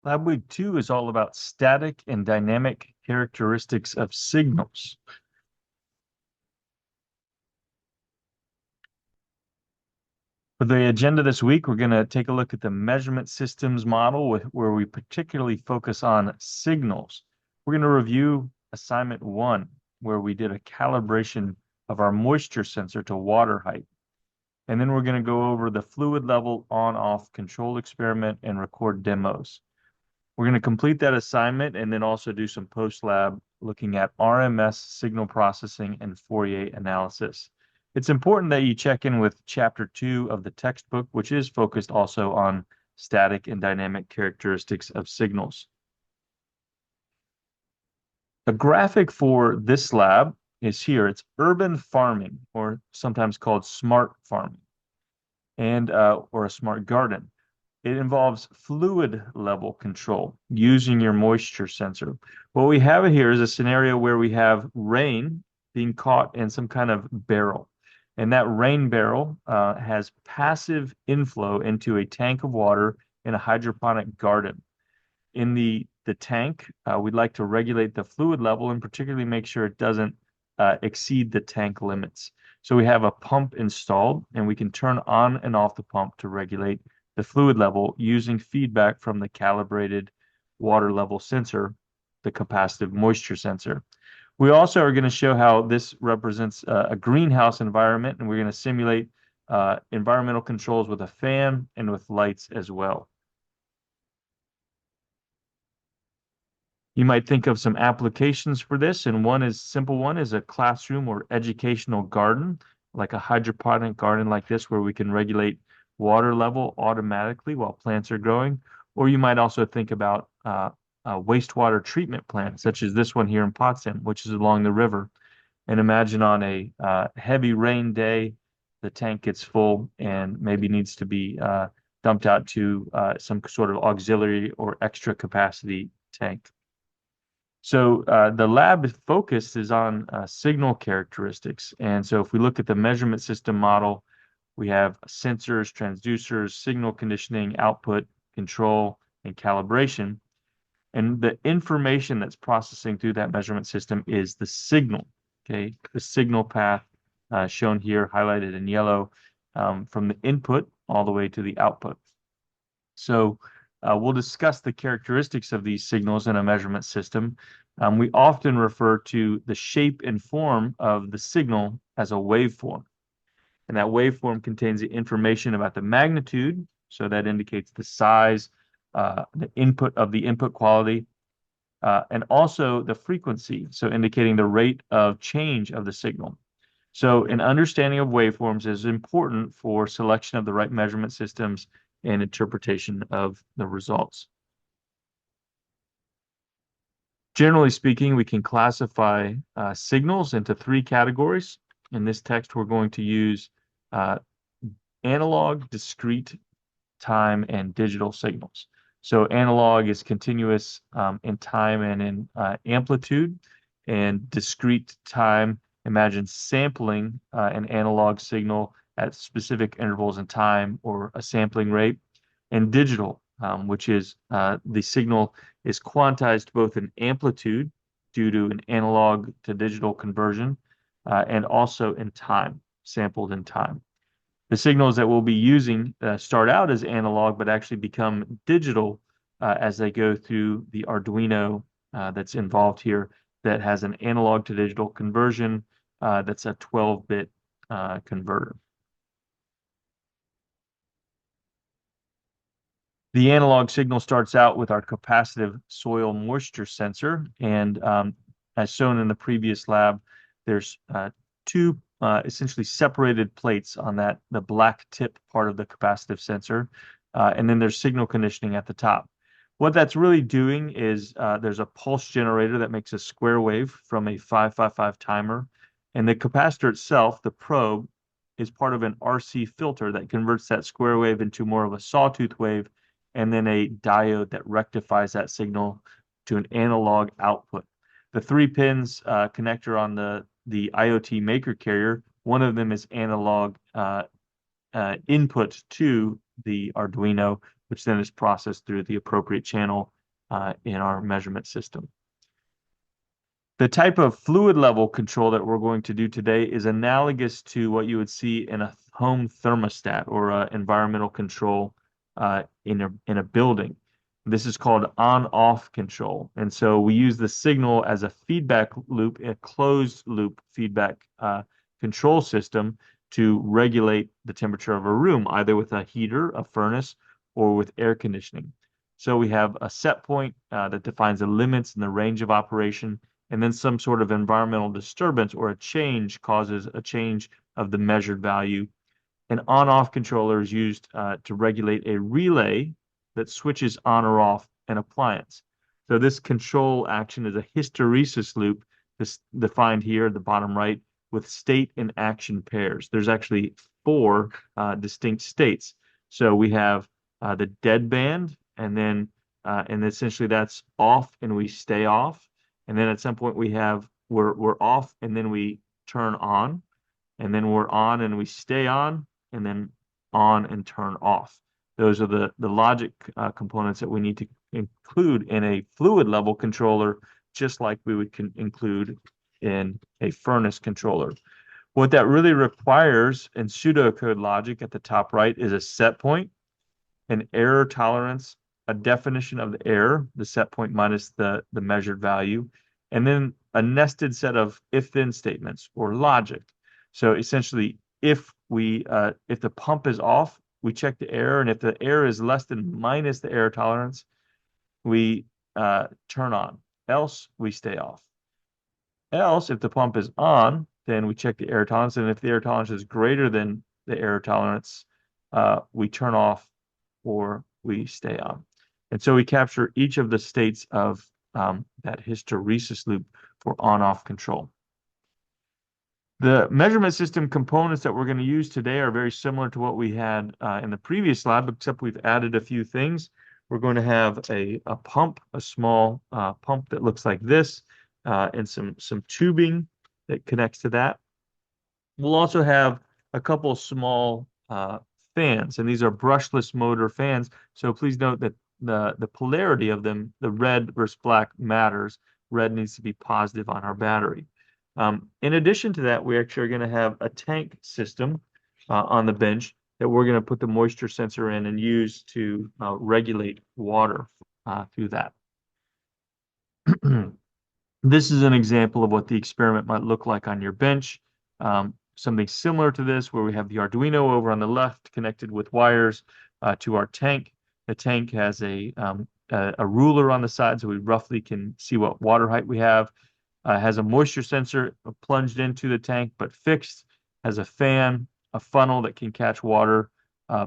Lab Week 2 is all about static and dynamic characteristics of signals. For the agenda this week, we're going to take a look at the measurement systems model where we particularly focus on signals. We're going to review assignment 1, where we did a calibration of our moisture sensor to water height. And then we're going to go over the fluid level on-off control experiment and record demos. We're going to complete that assignment and then also do some post-lab looking at RMS signal processing and Fourier analysis. It's important that you check in with chapter 2 of the textbook, which is focused also on static and dynamic characteristics of signals. The graphic for this lab is here. It's urban farming, or sometimes called smart farming, and or a smart garden. It involves fluid level control using your moisture sensor. What we have here is a scenario where we have rain being caught in some kind of barrel. And that rain barrel has passive inflow into a tank of water in a hydroponic garden. In the tank, we'd like to regulate the fluid level and particularly make sure it doesn't exceed the tank limits. So we have a pump installed and we can turn on and off the pump to regulate the fluid level using feedback from the calibrated water level sensor, the capacitive moisture sensor. We also are going to show how this represents a greenhouse environment, and we're going to simulate environmental controls with a fan and with lights as well. You might think of some applications for this, and simple one is a classroom or educational garden, like a hydroponic garden like this, where we can regulate water level automatically while plants are growing. Or you might also think about a wastewater treatment plant, such as this one here in Potsdam, which is along the river. And imagine on a heavy rain day, the tank gets full and maybe needs to be dumped out to some sort of auxiliary or extra capacity tank. So the lab focus is on signal characteristics. And so if we look at the measurement system model, we have sensors, transducers, signal conditioning, output, control, and calibration. And the information that's processing through that measurement system is the signal, okay? The signal path shown here, highlighted in yellow, from the input all the way to the output. So we'll discuss the characteristics of these signals in a measurement system. We often refer to the shape and form of the signal as a waveform. And that waveform contains the information about the magnitude, so that indicates the size, the input of the input quality, and also the frequency, so indicating the rate of change of the signal. So an understanding of waveforms is important for selection of the right measurement systems and interpretation of the results. Generally speaking, we can classify signals into 3 categories. In this text, we're going to use analog, discrete, time, and digital signals. So analog is continuous in time and in amplitude, and discrete time, imagine sampling an analog signal at specific intervals in time or a sampling rate, and digital, which is the signal is quantized both in amplitude due to an analog to digital conversion and also in time, sampled in time. The signals that we'll be using start out as analog, but actually become digital as they go through the Arduino that's involved here that has an analog to digital conversion that's a 12-bit converter. The analog signal starts out with our capacitive soil moisture sensor, and as shown in the previous lab, there's 2 essentially separated plates on the black tip part of the capacitive sensor, and then there's signal conditioning at the top. What that's really doing is there's a pulse generator that makes a square wave from a 555 timer, and the capacitor itself, the probe, is part of an RC filter that converts that square wave into more of a sawtooth wave, and then a diode that rectifies that signal to an analog output. The 3 pins connector on the IoT maker carrier, one of them is analog input to the Arduino, which then is processed through the appropriate channel in our measurement system. The type of fluid level control that we're going to do today is analogous to what you would see in a home thermostat or environmental control in a building. This is called on-off control. And so we use the signal as a feedback loop, a closed loop feedback control system to regulate the temperature of a room, either with a heater, a furnace, or with air conditioning. So we have a set point that defines the limits and the range of operation, and then some sort of environmental disturbance or a change causes a change of the measured value. An on-off controller is used to regulate a relay that switches on or off an appliance. So this control action is a hysteresis loop defined here at the bottom right with state and action pairs. There's actually four distinct states. So we have the dead band, and essentially that's off and we stay off. And then at some point we're off and then we turn on, and then we're on and we stay on, and then on and turn off. Those are the logic components that we need to include in a fluid level controller, just like we would include in a furnace controller. What that really requires in pseudocode logic at the top right is a set point, an error tolerance, a definition of the error, the set point minus the measured value, and then a nested set of if-then statements or logic. So essentially, if the pump is off, we check the error, and if the error is less than minus the error tolerance, we turn on. Else, we stay off. Else, if the pump is on, then we check the error tolerance, and if the error tolerance is greater than the error tolerance, we turn off or we stay on. And so we capture each of the states of that hysteresis loop for on-off control. The measurement system components that we're going to use today are very similar to what we had in the previous lab, except we've added a few things. We're going to have a pump, a small pump that looks like this, and some tubing that connects to that. We'll also have a couple small fans, and these are brushless motor fans. So please note that the polarity of them, the red versus black, matters. Red needs to be positive on our battery. In addition to that, we actually are going to have a tank system on the bench that we're going to put the moisture sensor in and use to regulate water through that. This is an example of what the experiment might look like on your bench. Something similar to this, where we have the Arduino over on the left connected with wires to our tank. The tank has a ruler on the side, so we roughly can see what water height we have. Has a moisture sensor plunged into the tank but fixed, has a fan, a funnel that can catch water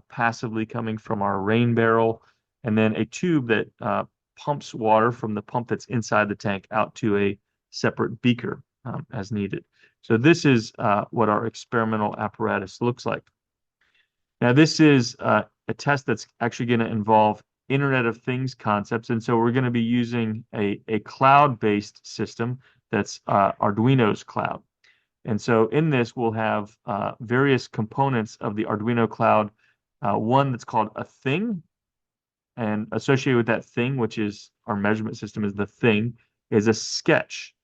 passively coming from our rain barrel, and then a tube that pumps water from the pump that's inside the tank out to a separate beaker as needed. So this is what our experimental apparatus looks like. Now this is a test that's actually going to involve Internet of Things concepts, and so we're going to be using a cloud-based system that's Arduino's cloud. And so in this, we'll have various components of the Arduino cloud. One that's called a thing, and associated with that thing, which is our measurement system is the thing, is a sketch.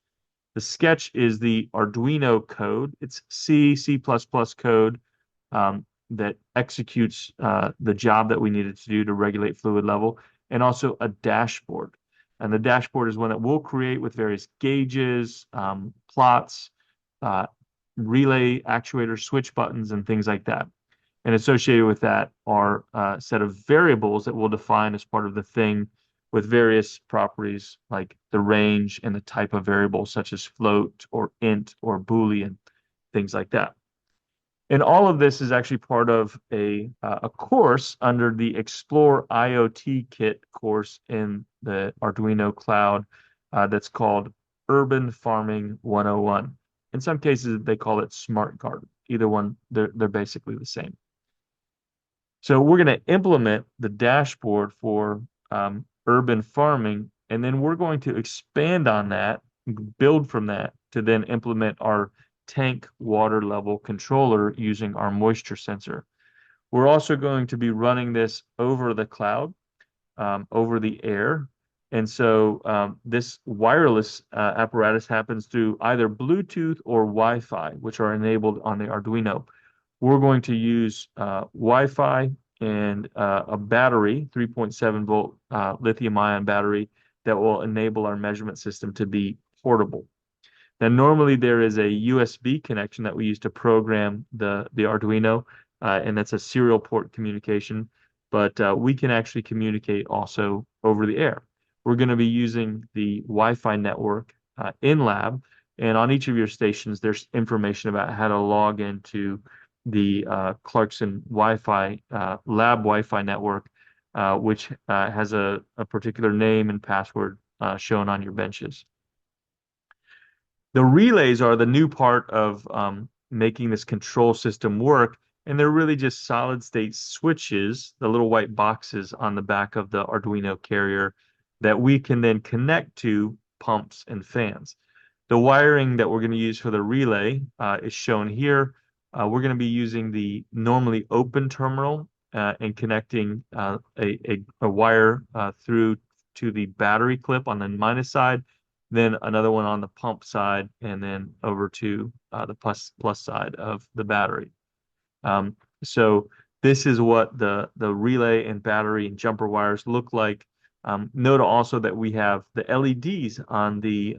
The sketch is the Arduino code. It's C++ code that executes the job that we needed to do to regulate fluid level, and also a dashboard. And the dashboard is one that we'll create with various gauges, plots, relay actuators, switch buttons, and things like that. And associated with that are a set of variables that we'll define as part of the thing with various properties like the range and the type of variable, such as float or int or Boolean, things like that. And all of this is actually part of a course under the Explore IoT Kit course in the Arduino cloud that's called Urban Farming 101. In some cases, they call it Smart Garden. Either one, they're basically the same. So we're going to implement the dashboard for urban farming, and then we're going to expand on that, build from that to then implement our tank water level controller using our moisture sensor. We're also going to be running this over the cloud, over the air. And so this wireless apparatus happens through either Bluetooth or Wi-Fi, which are enabled on the Arduino. We're going to use Wi-Fi and a battery, 3.7 volt lithium ion battery that will enable our measurement system to be portable. Now, normally there is a USB connection that we use to program the Arduino, and that's a serial port communication, but we can actually communicate also over the air. We're going to be using the Wi-Fi network in lab, and on each of your stations, there's information about how to log into the Clarkson Wi-Fi lab Wi-Fi network, which has a particular name and password shown on your benches. The relays are the new part of making this control system work, and they're really just solid state switches, the little white boxes on the back of the Arduino carrier that we can then connect to pumps and fans. The wiring that we're going to use for the relay is shown here. We're going to be using the normally open terminal and connecting a wire through to the battery clip on the minus side, then another one on the pump side, and then over to the plus side of the battery. So this is what the relay and battery and jumper wires look like. Note also that we have the LEDs on the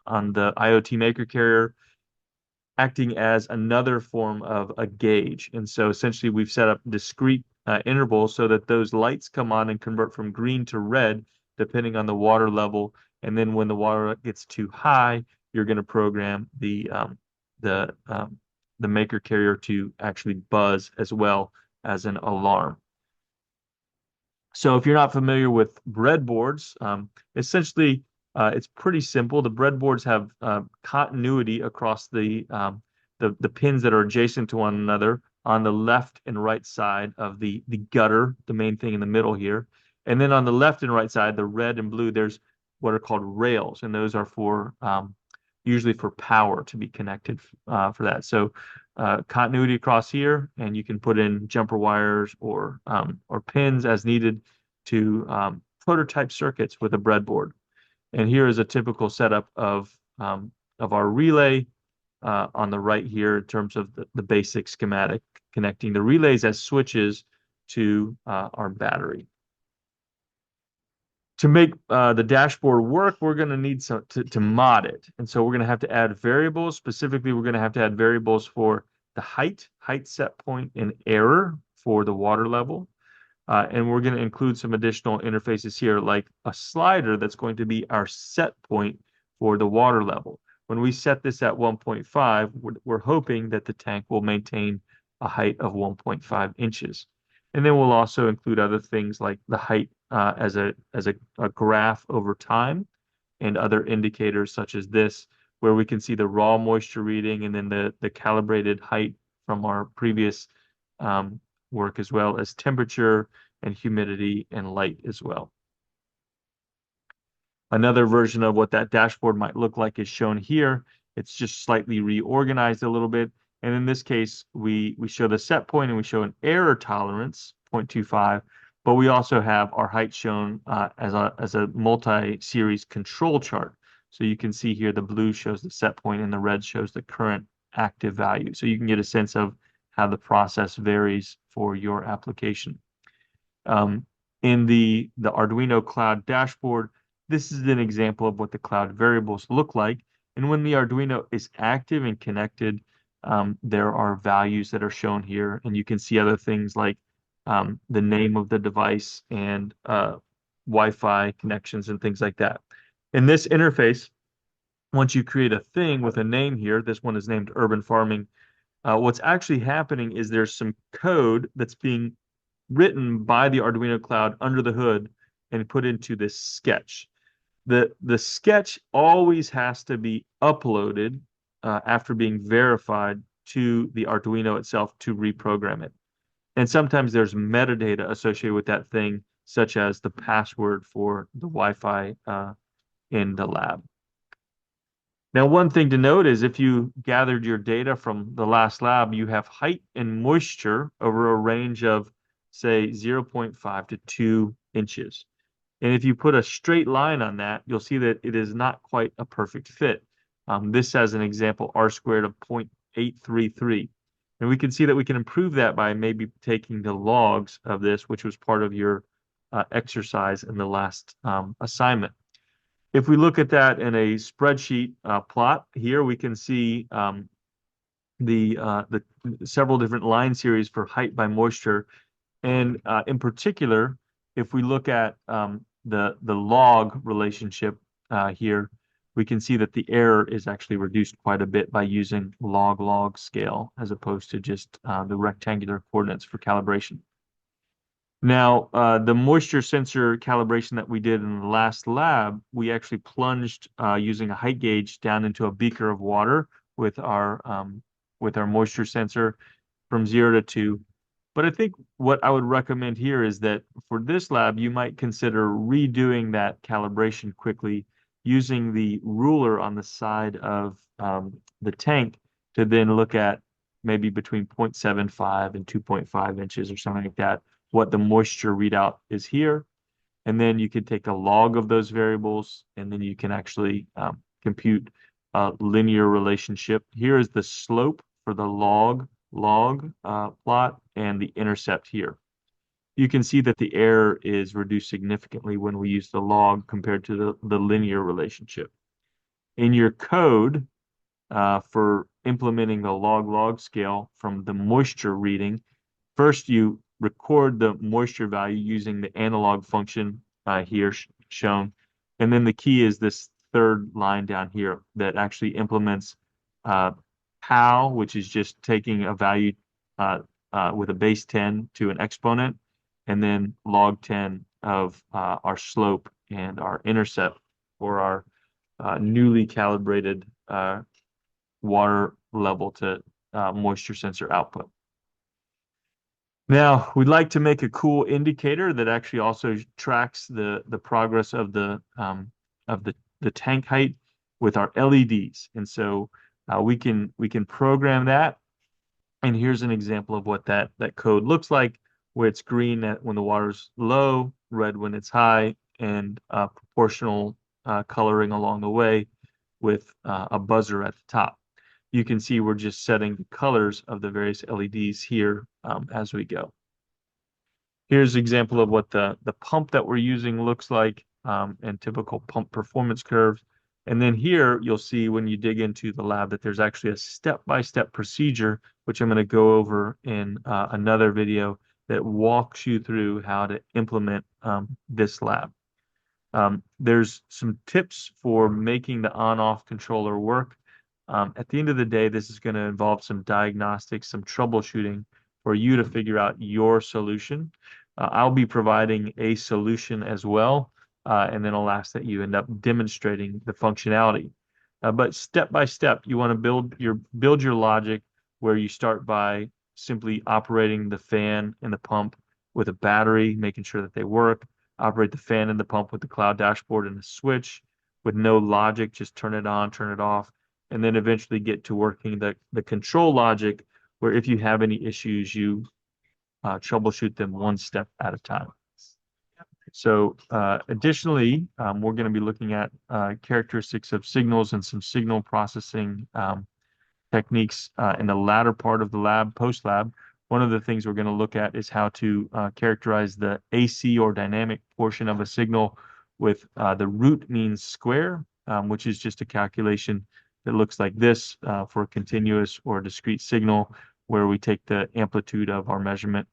IoT Maker Carrier acting as another form of a gauge. And so essentially we've set up discrete intervals so that those lights come on and convert from green to red depending on the water level. And then when the water gets too high, you're going to program the the maker carrier to actually buzz as well as an alarm. So if you're not familiar with breadboards, essentially it's pretty simple. The breadboards have continuity across the pins that are adjacent to one another on the left and right side of the gutter, the main thing in the middle here. And then on the left and right side, the red and blue, there's what are called rails, and those are for usually for power to be connected for that. So continuity across here, and you can put in jumper wires or pins as needed to prototype circuits with a breadboard. And here is a typical setup of our relay on the right here in terms of the basic schematic, connecting the relays as switches to our battery. To make the dashboard work, we're going to need to mod it. And so we're going to have to add variables. Specifically, we're going to have to add variables for the height set point, and error for the water level. And we're going to include some additional interfaces here, like a slider that's going to be our set point for the water level. When we set this at 1.5, we're hoping that the tank will maintain a height of 1.5 inches. And then we'll also include other things like the height as a graph over time, and other indicators such as this, where we can see the raw moisture reading and then the calibrated height from our previous work, as well as temperature and humidity and light as well. Another version of what that dashboard might look like is shown here. It's just slightly reorganized a little bit. And in this case, we show the set point and we show an error tolerance, 0.25, but we also have our height shown as a multi-series control chart. So you can see here the blue shows the set point and the red shows the current active value. So you can get a sense of how the process varies for your application. In the Arduino Cloud dashboard, this is an example of what the cloud variables look like. And when the Arduino is active and connected, there are values that are shown here. And you can see other things like the name of the device and Wi-Fi connections and things like that. In this interface, once you create a thing with a name here, this one is named Urban Farming. What's actually happening is there's some code that's being written by the Arduino Cloud under the hood and put into this sketch. The sketch always has to be uploaded after being verified to the Arduino itself to reprogram it. And sometimes there's metadata associated with that thing, such as the password for the Wi-Fi in the lab. Now, one thing to note is if you gathered your data from the last lab, you have height and moisture over a range of, say, 0.5 to 2 inches. And if you put a straight line on that, you'll see that it is not quite a perfect fit. This as an example, R squared of 0.833. And we can see that we can improve that by maybe taking the logs of this, which was part of your exercise in the last assignment. If we look at that in a spreadsheet plot here, we can see the several different line series for height by moisture. And in particular, if we look at the log relationship here, we can see that the error is actually reduced quite a bit by using log-log scale as opposed to just the rectangular coordinates for calibration. Now, the moisture sensor calibration that we did in the last lab, we actually plunged using a height gauge down into a beaker of water with our moisture sensor from 0 to 2. But I think what I would recommend here is that for this lab, you might consider redoing that calibration quickly using the ruler on the side of the tank to then look at maybe between 0.75 and 2.5 inches or something like that, what the moisture readout is here. And then you can take a log of those variables, and then you can actually compute a linear relationship. Here is the slope for the log plot and the intercept here. You can see that the error is reduced significantly when we use the log compared to the linear relationship. In your code for implementing the log-log scale from the moisture reading, first you record the moisture value using the analog function here shown. And then the key is this third line down here that actually implements POW, which is just taking a value with a base 10 to an exponent, and then log 10 of our slope and our intercept for our newly calibrated water level to moisture sensor output. Now, we'd like to make a cool indicator that actually also tracks the progress of the tank height with our LEDs. And so we can program that. And here's an example of what that code looks like, where it's green when the water's low, red when it's high, and proportional coloring along the way with a buzzer at the top. You can see we're just setting the colors of the various LEDs here as we go. Here's an example of what the pump that we're using looks like and typical pump performance curves. And then here you'll see when you dig into the lab that there's actually a step-by-step procedure, which I'm going to go over in another video that walks you through how to implement this lab. There's some tips for making the on-off controller work. At the end of the day, this is going to involve some diagnostics, some troubleshooting for you to figure out your solution. I'll be providing a solution as well, and then I'll ask that you end up demonstrating the functionality. But step by step, you want to build your logic where you start by simply operating the fan and the pump with a battery, making sure that they work. Operate the fan and the pump with the cloud dashboard and a switch with no logic, just turn it on, turn it off, and then eventually get to working the control logic where if you have any issues, you troubleshoot them one step at a time. So additionally, we're going to be looking at characteristics of signals and some signal processing techniques in the latter part of the lab, post-lab. One of the things we're going to look at is how to characterize the AC or dynamic portion of a signal with the root mean square, which is just a calculation that looks like this for a continuous or discrete signal, where we take the amplitude of our measurement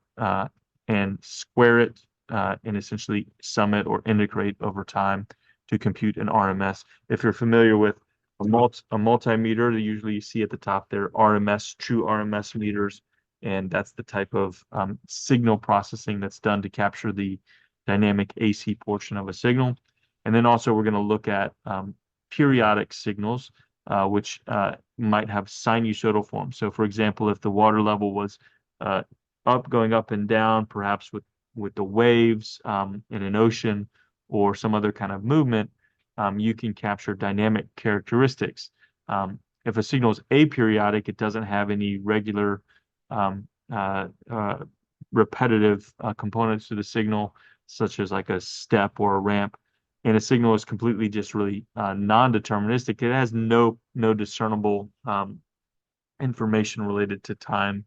and square it and essentially sum it or integrate over time to compute an RMS. If you're familiar with a multimeter, that usually you see at the top there, RMS, true RMS meters, and that's the type of signal processing that's done to capture the dynamic AC portion of a signal. And then also we're going to look at periodic signals, which might have sinusoidal form. So for example, if the water level was going up and down, perhaps with the waves in an ocean or some other kind of movement, you can capture dynamic characteristics. If a signal is aperiodic, it doesn't have any regular um, uh, uh, repetitive components to the signal, such as like a step or a ramp. And a signal is completely just really non-deterministic. It has no discernible information related to time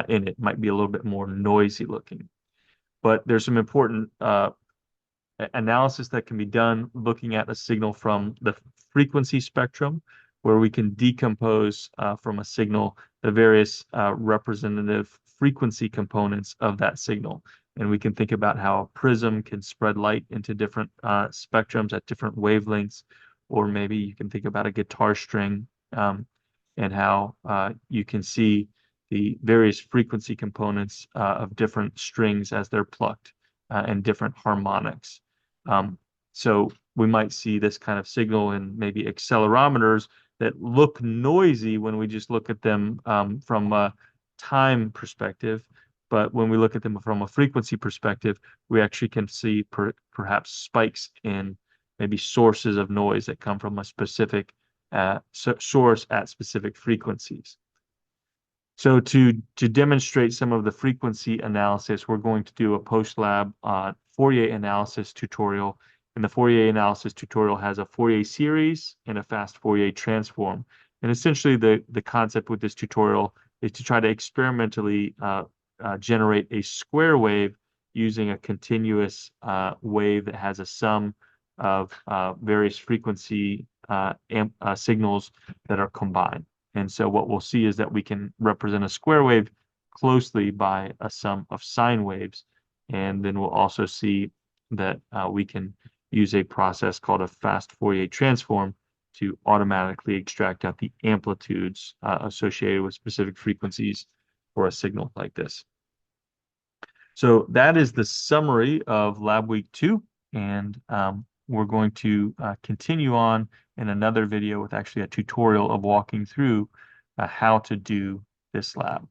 in it. Might be a little bit more noisy looking. But there's some important analysis that can be done looking at a signal from the frequency spectrum, where we can decompose from a signal the various representative frequency components of that signal. And we can think about how a prism can spread light into different spectrums at different wavelengths, or maybe you can think about a guitar string and how you can see the various frequency components of different strings as they're plucked and different harmonics. Um, so we might see this kind of signal in maybe accelerometers that look noisy when we just look at them from a time perspective. But when we look at them from a frequency perspective, we actually can see perhaps spikes in maybe sources of noise that come from a specific source at specific frequencies. So to demonstrate some of the frequency analysis, we're going to do a post-lab Fourier analysis tutorial. And the Fourier analysis tutorial has a Fourier series and a fast Fourier transform. And essentially the concept with this tutorial is to try to experimentally generate a square wave using a continuous wave that has a sum of various frequency signals that are combined. And so what we'll see is that we can represent a square wave closely by a sum of sine waves. And then we'll also see that we can use a process called a fast Fourier transform to automatically extract out the amplitudes associated with specific frequencies for a signal like this. So that is the summary of Lab Week 2. And we're going to continue on in another video with actually a tutorial of walking through how to do this lab.